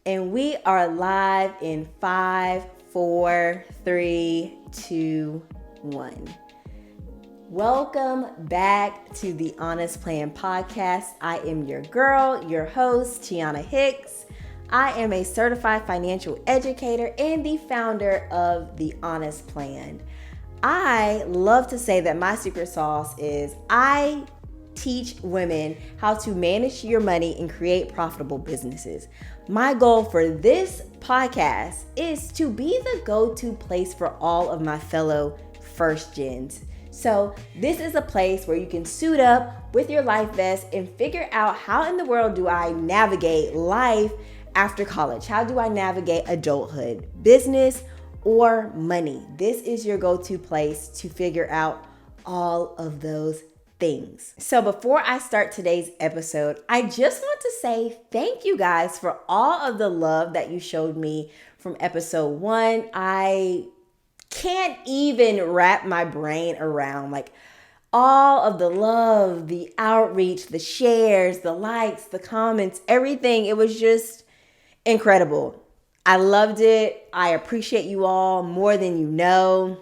And we are live in 5, 4, 3, 2, 1. Welcome back to the Honest Plan Podcast. I am your girl, your host, Tiana Hicks. I am a certified financial educator and the founder of The Honest Plan. I love to say that my secret sauce is I teach women how to manage your money and create profitable businesses. My goal for this podcast is to be the go-to place for all of my fellow first gens. So this is a place where you can suit up with your life vest and figure out how in the world do I navigate life after college? How do I navigate adulthood, business, or money? This is your go-to place to figure out all of those things. So before I start today's episode, I just want to say thank you guys for all of the love that you showed me from episode 1. I can't even wrap my brain around all of the love, the outreach, the shares, the likes, the comments, everything. It was just incredible. I loved it. I appreciate you all more than you know.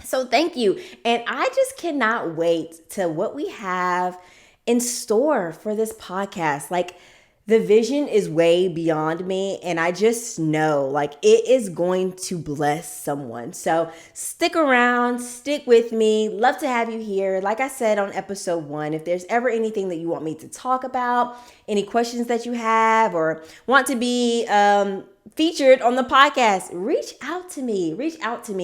So thank you. And I just cannot wait to what we have in store for this podcast. The vision is way beyond me, and I just know it is going to bless someone. So stick around, stick with me. Love to have you here. Like I said on episode 1, if there's ever anything that you want me to talk about, any questions that you have or want to be featured on the podcast, reach out to me.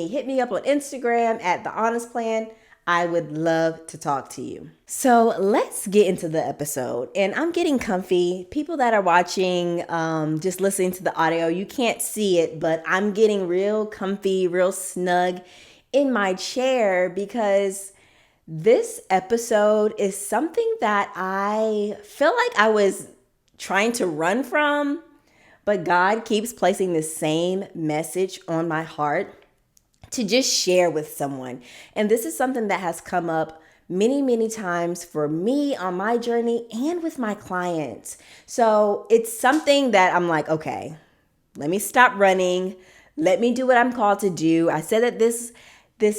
Hit me up on Instagram at The Honest Plan. I would love to talk to you. So let's get into the episode. And I'm getting comfy. People that are watching, just listening to the audio, you can't see it, but I'm getting real comfy, real snug in my chair because this episode is something that I feel like I was trying to run from, but God keeps placing the same message on my heart to just share with someone. And this is something that has come up many, many times for me on my journey and with my clients. So it's something that I'm like, okay, let me stop running. Let me do what I'm called to do. I said that this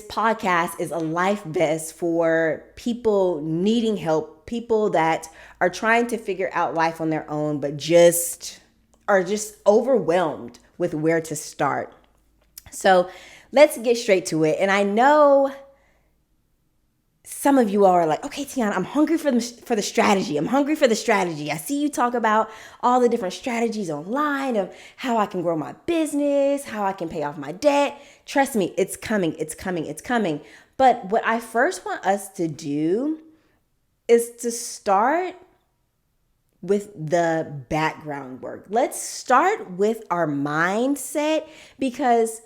podcast is a life vest for people needing help, people that are trying to figure out life on their own, but are just overwhelmed with where to start. So let's get straight to it. And I know some of you are like, okay, Tiana, I'm hungry for the strategy. I see you talk about all the different strategies online of how I can grow my business, how I can pay off my debt. Trust me, it's coming. But what I first want us to do is to start with the background work. Let's start with our mindset, because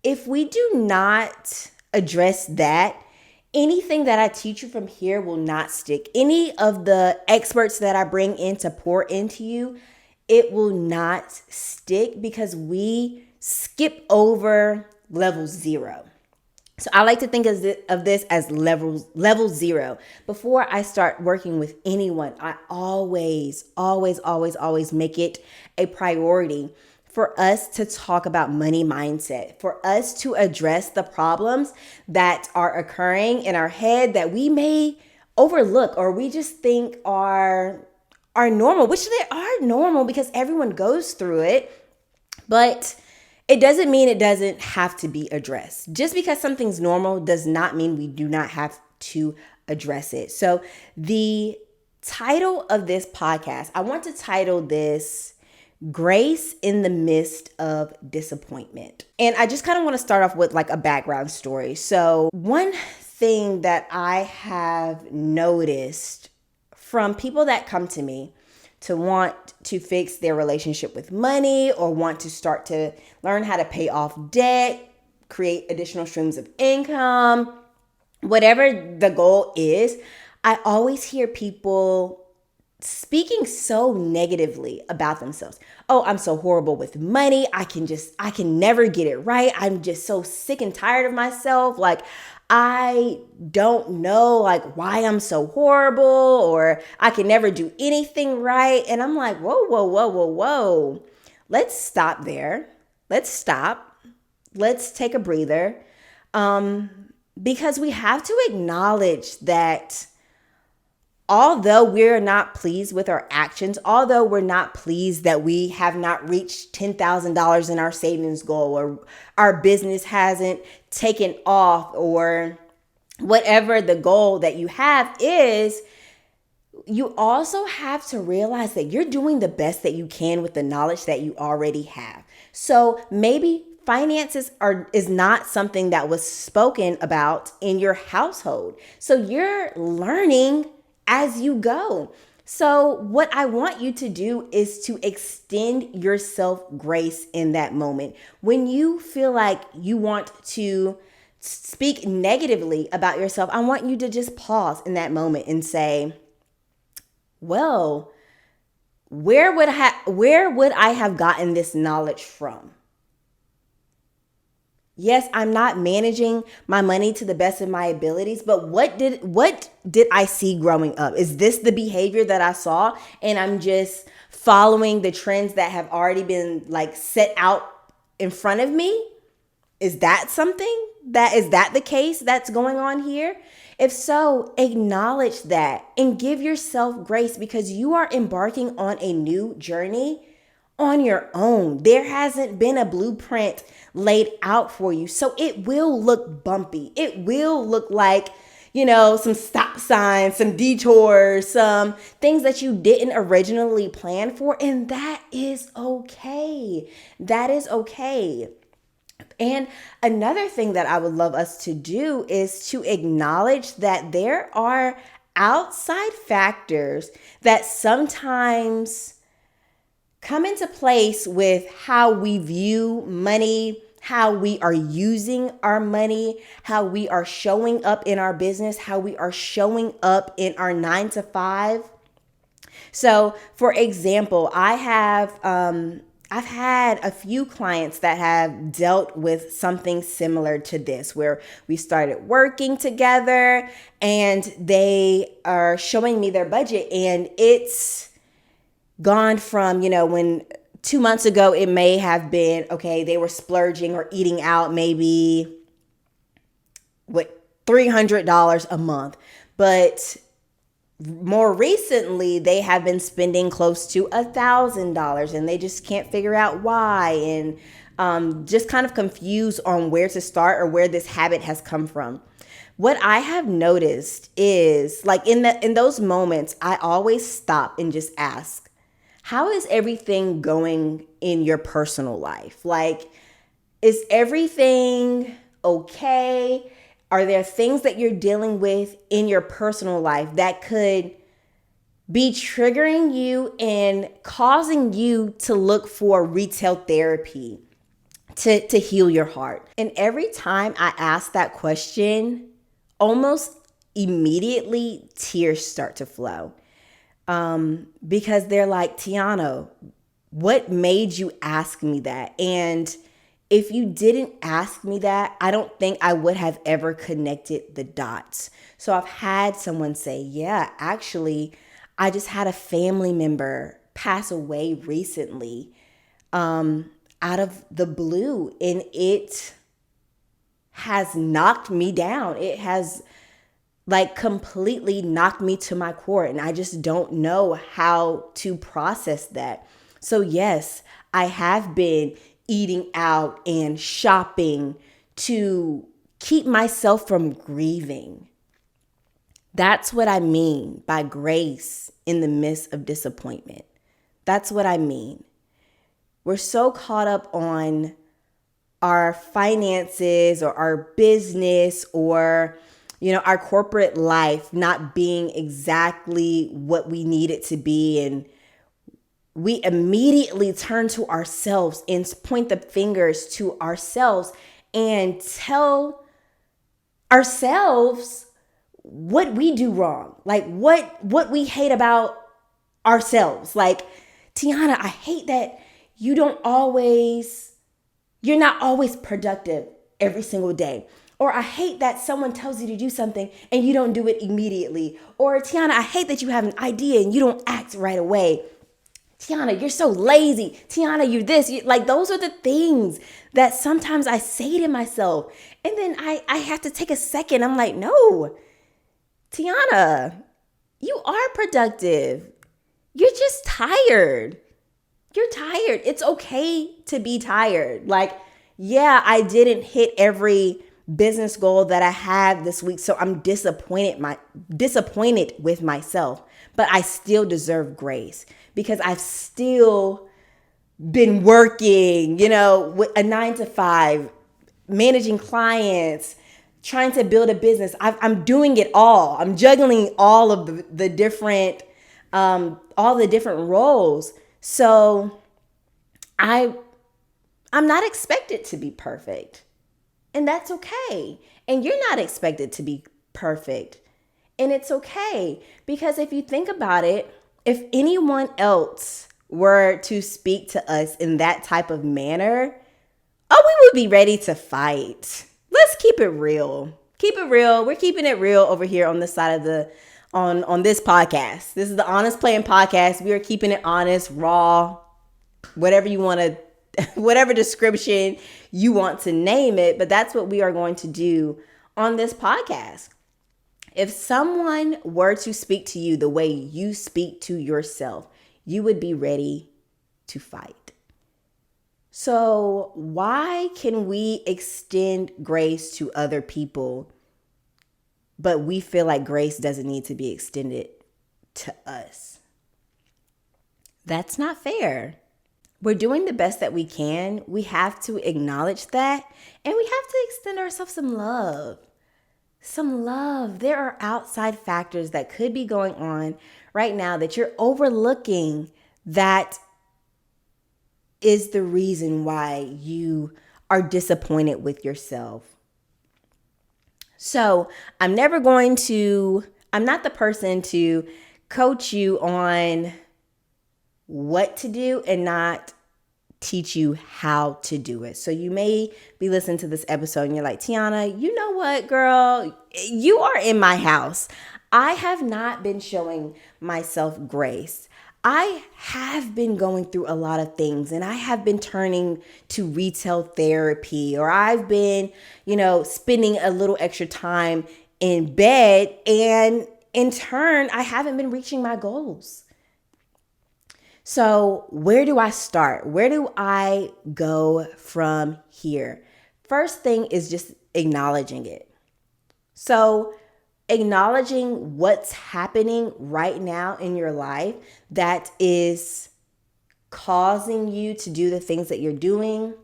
if we do not address that, anything that I teach you from here will not stick. Any of the experts that I bring in to pour into you, it will not stick because we skip over level 0. So I like to think of this as level 0. Before I start working with anyone, I always make it a priority for us to talk about money mindset, for us to address the problems that are occurring in our head that we may overlook or we just think are normal, which they are normal because everyone goes through it. But it doesn't mean it doesn't have to be addressed. Just because something's normal does not mean we do not have to address it. So the title of this podcast, I want to title this Grace in the Midst of Disappointment. And I just kind of want to start off with a background story. So one thing that I have noticed from people that come to me to want to fix their relationship with money or want to start to learn how to pay off debt, create additional streams of income, whatever the goal is, I always hear people speaking so negatively about themselves. Oh, I'm so horrible with money. I can never get it right. I'm just so sick and tired of myself. Like, I don't know like why I'm so horrible, or I can never do anything right. And I'm like, whoa, whoa, whoa, whoa, whoa. Let's stop there. Let's stop. Let's take a breather. Because we have to acknowledge that although we're not pleased with our actions, although we're not pleased that we have not reached $10,000 in our savings goal, or our business hasn't taken off, or whatever the goal that you have is, you also have to realize that you're doing the best that you can with the knowledge that you already have. So maybe finances is not something that was spoken about in your household. So you're learning as you go. So what I want you to do is to extend yourself grace in that moment. When you feel like you want to speak negatively about yourself, I want you to just pause in that moment and say, well, where would I have gotten this knowledge from? Yes, I'm not managing my money to the best of my abilities, but what did I see growing up? Is this the behavior that I saw and I'm just following the trends that have already been like set out in front of me? Is that the case that's going on here? If so, acknowledge that and give yourself grace, because you are embarking on a new journey on your own. There hasn't been a blueprint laid out for you. So it will look bumpy. It will look like, some stop signs, some detours, some things that you didn't originally plan for. And that is okay. That is okay. And another thing that I would love us to do is to acknowledge that there are outside factors that sometimes come into place with how we view money, how we are using our money, how we are showing up in our business, how we are showing up in our 9 to 5. So, for example, I've had a few clients that have dealt with something similar to this, where we started working together and they are showing me their budget, and it's gone from, when 2 months ago it may have been, okay, they were splurging or eating out maybe $300 a month. But more recently, they have been spending close to $1,000, and they just can't figure out why, and just kind of confused on where to start or where this habit has come from. What I have noticed is, like, in those moments, I always stop and just ask, how is everything going in your personal life? Like, is everything okay? Are there things that you're dealing with in your personal life that could be triggering you and causing you to look for retail therapy to heal your heart? And every time I ask that question, almost immediately tears start to flow. Because they're like, Tiana, what made you ask me that? And if you didn't ask me that, I don't think I would have ever connected the dots. So I've had someone say, yeah, actually, I just had a family member pass away recently, out of the blue, and it has knocked me down. It has like completely knocked me to my core, and I just don't know how to process that. So yes, I have been eating out and shopping to keep myself from grieving. That's what I mean by grace in the midst of disappointment. That's what I mean. We're so caught up on our finances or our business or our corporate life not being exactly what we need it to be, and we immediately turn to ourselves and point the fingers to ourselves and tell ourselves what we do wrong, like what we hate about ourselves. Like, Tiana, I hate that you're not always productive every single day. Or I hate that someone tells you to do something and you don't do it immediately. Or Tiana, I hate that you have an idea and you don't act right away. Tiana, you're so lazy. Tiana, you're this. Like, those are the things that sometimes I say to myself. And then I have to take a second. I'm like, no, Tiana, you are productive. You're just tired. You're tired. It's okay to be tired. Like, yeah, I didn't hit every business goal that I had this week, so I'm disappointed with myself, but I still deserve grace because I've still been working, with a 9 to 5, managing clients, trying to build a business. I'm doing it all. I'm juggling all of the different roles. So I'm not expected to be perfect. And that's okay. And you're not expected to be perfect. And it's okay. Because if you think about it, if anyone else were to speak to us in that type of manner, we would be ready to fight. Let's keep it real. Keep it real. We're keeping it real over here on this side of on this podcast. This is the Honest Playing Podcast. We are keeping it honest, raw, whatever you want to, whatever description you want to name it, but that's what we are going to do on this podcast. If someone were to speak to you the way you speak to yourself, you would be ready to fight. So why can we extend grace to other people, but we feel like grace doesn't need to be extended to us? That's not fair. We're doing the best that we can. We have to acknowledge that. And we have to extend ourselves some love. Some love. There are outside factors that could be going on right now that you're overlooking that is the reason why you are disappointed with yourself. So I'm not the person to coach you on what to do and not teach you how to do it. So you may be listening to this episode and you're like, Tiana, you know what, girl? You are in my house. I have not been showing myself grace. I have been going through a lot of things, and I have been turning to retail therapy, or I've been, spending a little extra time in bed, and in turn, I haven't been reaching my goals. So where do I start? Where do I go from here? First thing is just acknowledging it. So acknowledging what's happening right now in your life that is causing you to do the things that you're doing.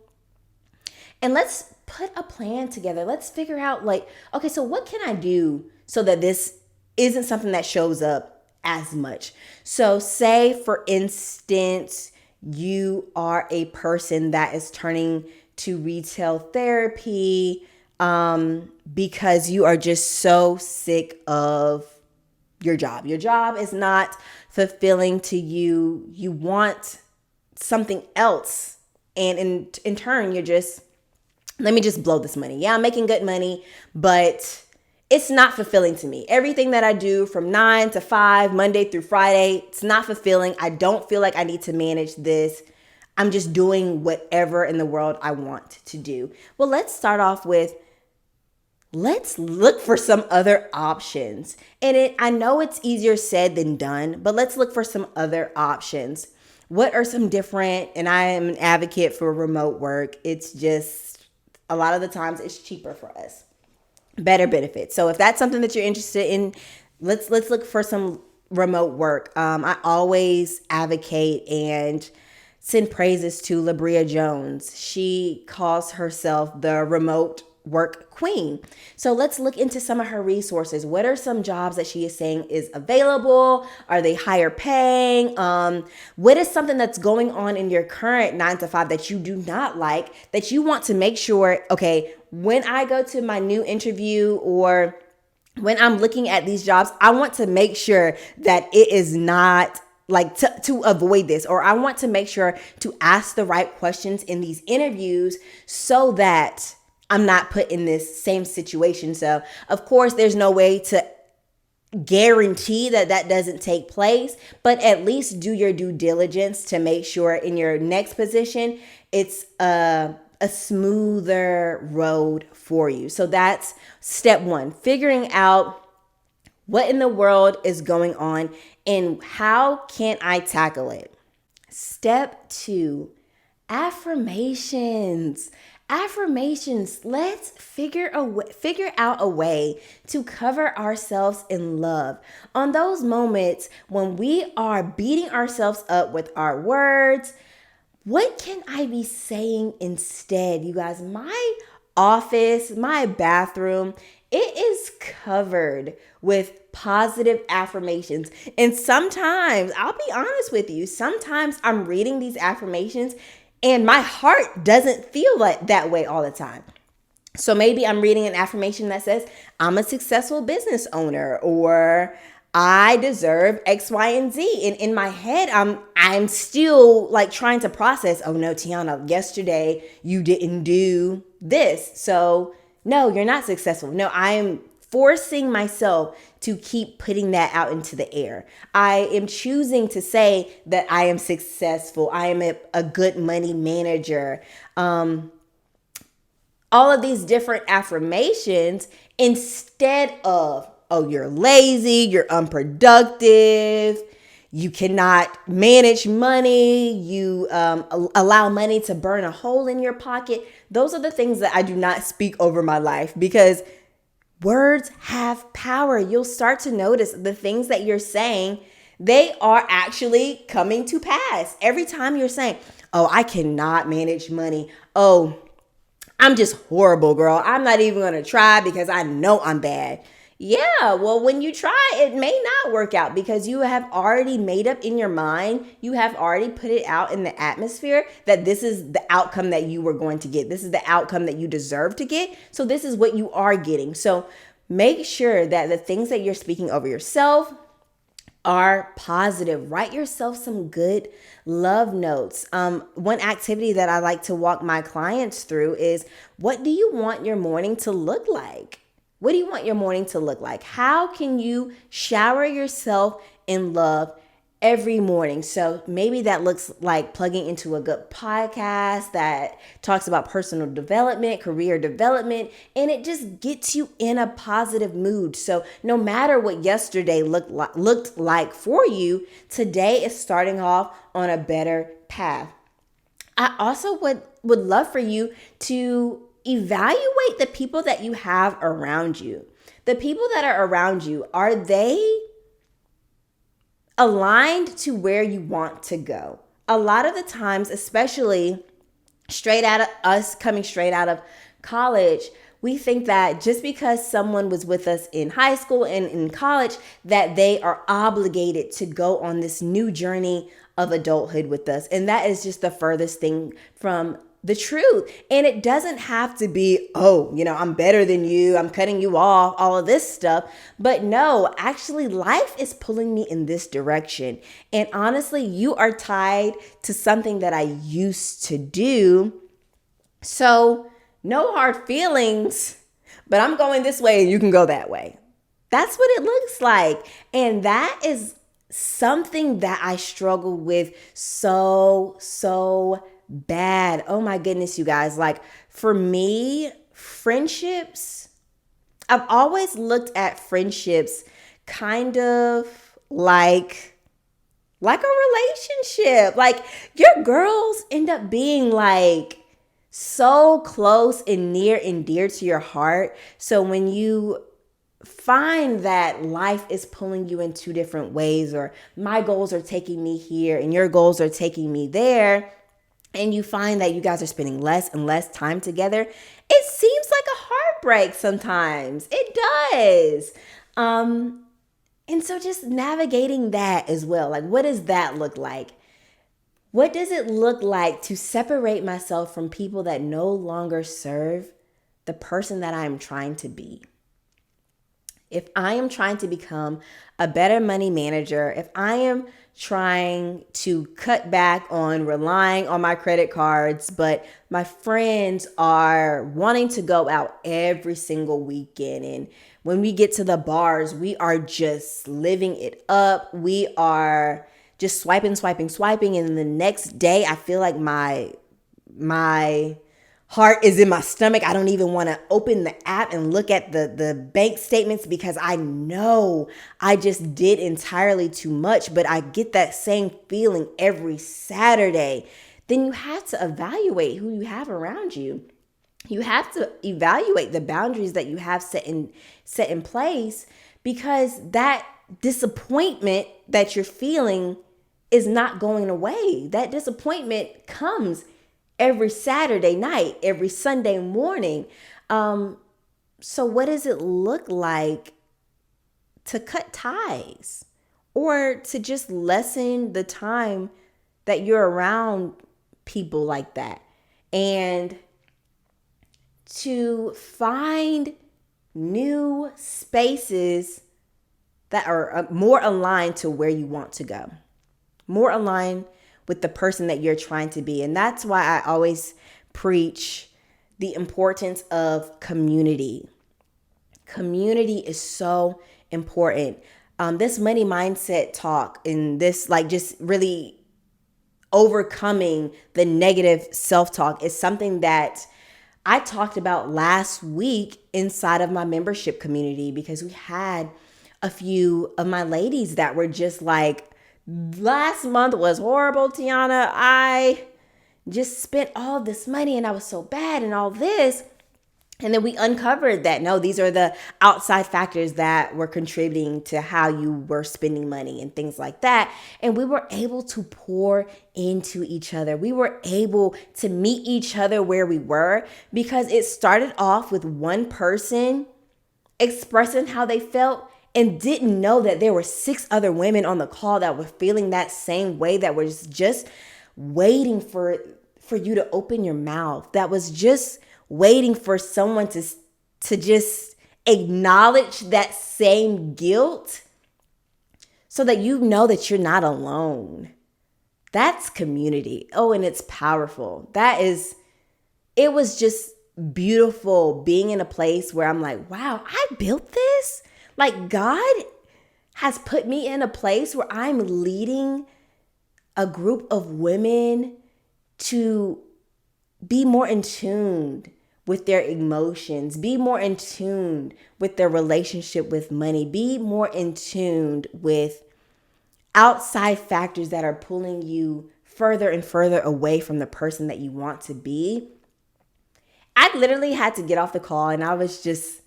And let's put a plan together. Let's figure out okay, so what can I do so that this isn't something that shows up as much? So say, for instance, you are a person that is turning to retail therapy because you are just so sick of your job. Your job is not fulfilling to you. You want something else. And in turn, let me just blow this money. Yeah, I'm making good money, but it's not fulfilling to me. Everything that I do from 9 to 5, Monday through Friday, it's not fulfilling. I don't feel like I need to manage this. I'm just doing whatever in the world I want to do. Well, let's start off with, let's look for some other options. And I know it's easier said than done, but let's look for some other options. What are some different, and I am an advocate for remote work. It's just, a lot of the times it's cheaper for us. Better benefits. So if that's something that you're interested in, let's look for some remote work. I always advocate and send praises to Labria Jones. She calls herself the remote work queen. So let's look into some of her resources. What are some jobs that she is saying is available? Are they higher paying? What is something that's going on in your current 9 to 5 that you do not like, that you want to make sure, okay, when I go to my new interview or when I'm looking at these jobs, I want to make sure that it is not like to avoid this, or I want to make sure to ask the right questions in these interviews so that I'm not put in this same situation. So of course, there's no way to guarantee that that doesn't take place, but at least do your due diligence to make sure in your next position, it's a smoother road for you. So that's step one, figuring out what in the world is going on and how can I tackle it? Step two, affirmations. Affirmations. Let's figure out a way to cover ourselves in love. On those moments when we are beating ourselves up with our words, what can I be saying instead? You guys, my office, my bathroom, it is covered with positive affirmations. And sometimes, I'll be honest with you, sometimes I'm reading these affirmations and my heart doesn't feel like that way all the time. So maybe I'm reading an affirmation that says, I'm a successful business owner, or I deserve X, Y, and Z. And in my head, I'm still like trying to process, oh no, Tiana, yesterday you didn't do this. So no, you're not successful. No, I'm forcing myself to keep putting that out into the air. I am choosing to say that I am successful. I am a good money manager. All of these different affirmations instead of, oh, you're lazy, you're unproductive, you cannot manage money, you allow money to burn a hole in your pocket. Those are the things that I do not speak over my life, because words have power. You'll start to notice the things that you're saying, they are actually coming to pass. Every time you're saying, oh, I cannot manage money. Oh, I'm just horrible, girl. I'm not even going to try because I know I'm bad. Yeah, well, when you try, it may not work out because you have already made up in your mind. You have already put it out in the atmosphere that this is the outcome that you were going to get. This is the outcome that you deserve to get. So this is what you are getting. So make sure that the things that you're speaking over yourself are positive. Write yourself some good love notes. One activity that I like to walk my clients through is, what do you want your morning to look like? What do you want your morning to look like? How can you shower yourself in love every morning? So maybe that looks like plugging into a good podcast that talks about personal development, career development, and it just gets you in a positive mood. So no matter what yesterday looked like for you, today is starting off on a better path. I also would love for you to evaluate the people that you have around you. The people that are around you, are they aligned to where you want to go? A lot of the times, especially coming straight out of college, we think that just because someone was with us in high school and in college, that they are obligated to go on this new journey of adulthood with us. And that is just the furthest thing from the truth. And it doesn't have to be, oh, I'm better than you, I'm cutting you off, all of this stuff. But no, actually, life is pulling me in this direction. And honestly, you are tied to something that I used to do. So no hard feelings, but I'm going this way and you can go that way. That's what it looks like. And that is something that I struggle with so bad. Oh my goodness, you guys. Like, for me, friendships, I've always looked at friendships kind of like a relationship. Like, your girls end up being like so close and near and dear to your heart. So when you find that life is pulling you in two different ways, or my goals are taking me here and your goals are taking me there, and you find that you guys are spending less and less time together, it seems like a heartbreak sometimes. It does. And so just navigating that as well. Like, what does that look like? What does it look like to separate myself from people that no longer serve the person that I am trying to be? If I am trying to become a better money manager, if I am trying to cut back on relying on my credit cards, but my friends are wanting to go out every single weekend. And when we get to the bars, we are just living it up. We are just swiping. And the next day, I feel like my heart is in my stomach. I don't even want to open the app and look at the bank statements because I know I just did entirely too much, but I get that same feeling every Saturday. Then you have to evaluate who you have around you. You have to evaluate the boundaries that you have set in place, because that disappointment that you're feeling is not going away. That disappointment comes every Saturday night, every Sunday morning. So what does it look like to cut ties or to just lessen the time that you're around people like that, and to find new spaces that are more aligned to where you want to go, more aligned with the person that you're trying to be. And that's why I always preach the importance of community. Community is so important. This money mindset talk and this just really overcoming the negative self-talk is something that I talked about last week inside of my membership community, because we had a few of my ladies that were just like, last month was horrible, Tiana. I just spent all this money and I was so bad and all this. And then we uncovered that, no, these are the outside factors that were contributing to how you were spending money and things like that. And we were able to pour into each other. We were able to meet each other where we were, because it started off with one person expressing how they felt and didn't know that there were 6 other women on the call that were feeling that same way, that was just waiting for you to open your mouth, that was just waiting for someone to just acknowledge that same guilt so that you know that you're not alone. That's community. Oh, and it's powerful. It was just beautiful being in a place where I'm like, wow, I built this. Like, God has put me in a place where I'm leading a group of women to be more in tune with their emotions, be more in tune with their relationship with money, be more in tune with outside factors that are pulling you further and further away from the person that you want to be. I literally had to get off the call, and I was just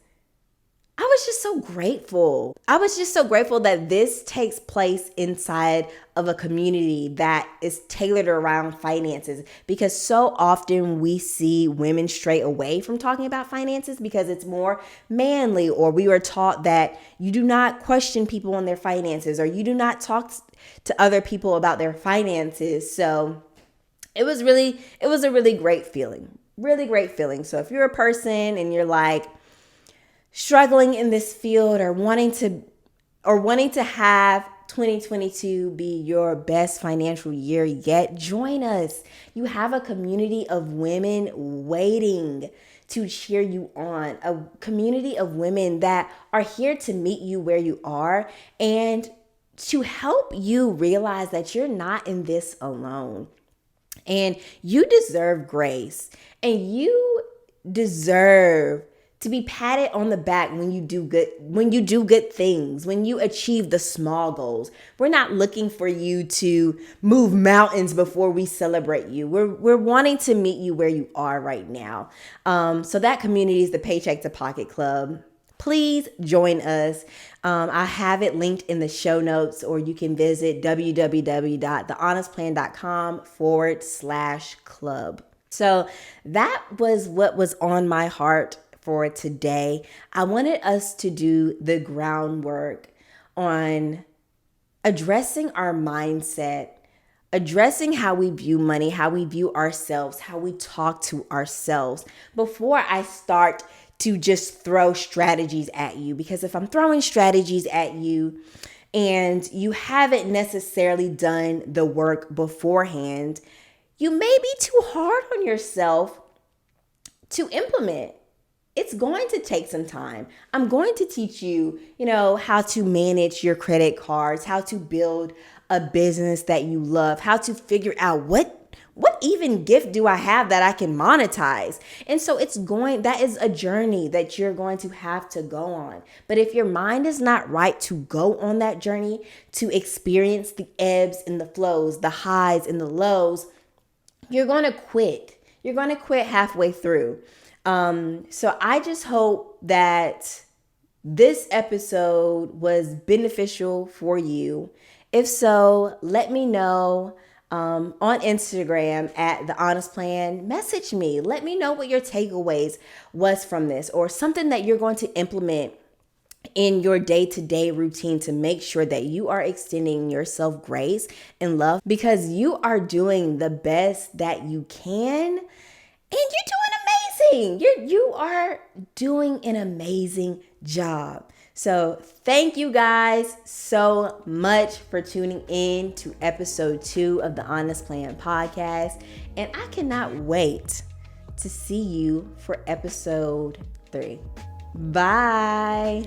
so grateful. I was just so grateful that this takes place inside of a community that is tailored around finances, because so often we see women stray away from talking about finances because it's more manly, or we were taught that you do not question people on their finances, or you do not talk to other people about their finances. So it was a really great feeling, really great feeling. So if you're a person and you're like, struggling in this field, or wanting to have 2022 be your best financial year yet, join us. You have a community of women waiting to cheer you on, a community of women that are here to meet you where you are and to help you realize that you're not in this alone. And you deserve grace, and you deserve to be patted on the back when you do good things, when you achieve the small goals. We're not looking for you to move mountains before we celebrate you. We're wanting to meet you where you are right now. So that community is the Paycheck to Pocket Club. Please join us. I have it linked in the show notes, or you can visit www.thehonestplan.com/club. So that was what was on my heart for today. I wanted us to do the groundwork on addressing our mindset, addressing how we view money, how we view ourselves, how we talk to ourselves, before I start to just throw strategies at you. Because if I'm throwing strategies at you and you haven't necessarily done the work beforehand, you may be too hard on yourself to implement. It's going to take some time. I'm going to teach you, how to manage your credit cards, how to build a business that you love, how to figure out what even gift do I have that I can monetize. And so that is a journey that you're going to have to go on. But if your mind is not right to go on that journey, to experience the ebbs and the flows, the highs and the lows, you're going to quit. You're going to quit halfway through. So I just hope that this episode was beneficial for you. If so, let me know on Instagram at The Honest Plan. Message me. Let me know what your takeaways was from this, or something that you're going to implement in your day-to-day routine to make sure that you are extending yourself grace and love, because you are doing the best that you can, and you're doing amazing. You are doing an amazing job. So thank you guys so much for tuning in to episode 2 of the Honest Plan podcast. And I cannot wait to see you for episode 3. Bye.